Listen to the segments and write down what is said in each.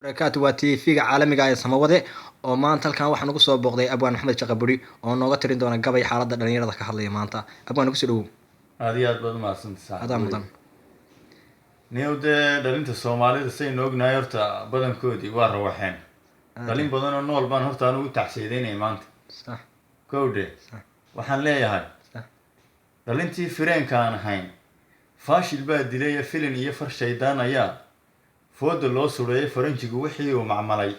barakaatu waa TV-ga caalamiga ah ee Samawade oo maanta halkan waxaan ugu soo booqday Abwaan Maxamed Shaqaburi oo nooga tirin doona gabay xaaladda dhalinyarada ka hadlaya maanta. Abwaan ugu soo dhawow. aad iyo aad baad umahadsantahay Adaa mudan. newde dhalinta soomaalida saynu ognahay horta badankoodii waa rawaxeen dhalin badan oo nool baan horta anugu tacsiideynaya maanta Sax. kowdhe Sax. waxaan leeyahay Sax. dhalintii fireenka aan ahayn faashil baa dilay filin iyo far shaydaan ayaa fooda loo sureeyay faranjigu wixii uu macmalay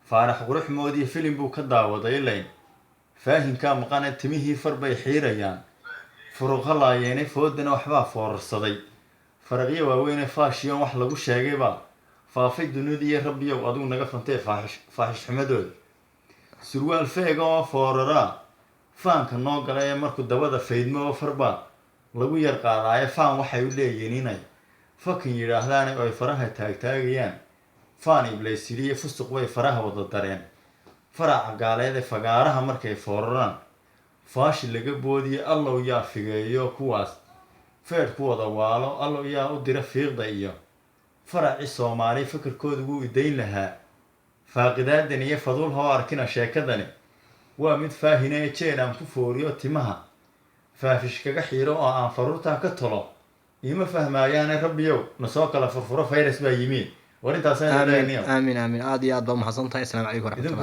faarax qurux moodii filin buu ka daawaday ilayn faahinkaa maqane timihii far bay xiirayaan furuqa laayeene foodana waxbaa foorarsaday faraqyo waaweyne faashiyon wax lagu sheegaybaa faafay dunidii rabbiyow adigu naga fantee faaxish xumadooda surwaal feega oo fooraraa faanka noo gala ee markuu dabada faydmo oo farbaa lagu yar qaadaaye faan waxay u leeyihiin inay fakin yidhaahdaane oo ay faraha taagtaagayaan faan iblaysiliye fusuq bay faraha wada dareen faraca gaaleed ee fagaaraha markay fooraraan faashi laga boodiye allow yaa figeeyo kuwaas feedh ku wada waalo allow yaa u dira fiiqda iyo faraci soomaali fikirkooda wuu idayn lahaa faaqidaadan iyo faduul hoo arkina sheekadani waa mid faahina ee jeen aan ku fooriyo timaha faafish kaga xiiro oo aan faruurtaa ka tolo ima fahmaayaane rabbiyow nasoo kala furfuro virus baa yimi war intaas Aamin aamin aad iyo aad baa mahadsantahay. Assalaamu calaykum waraxmatullahi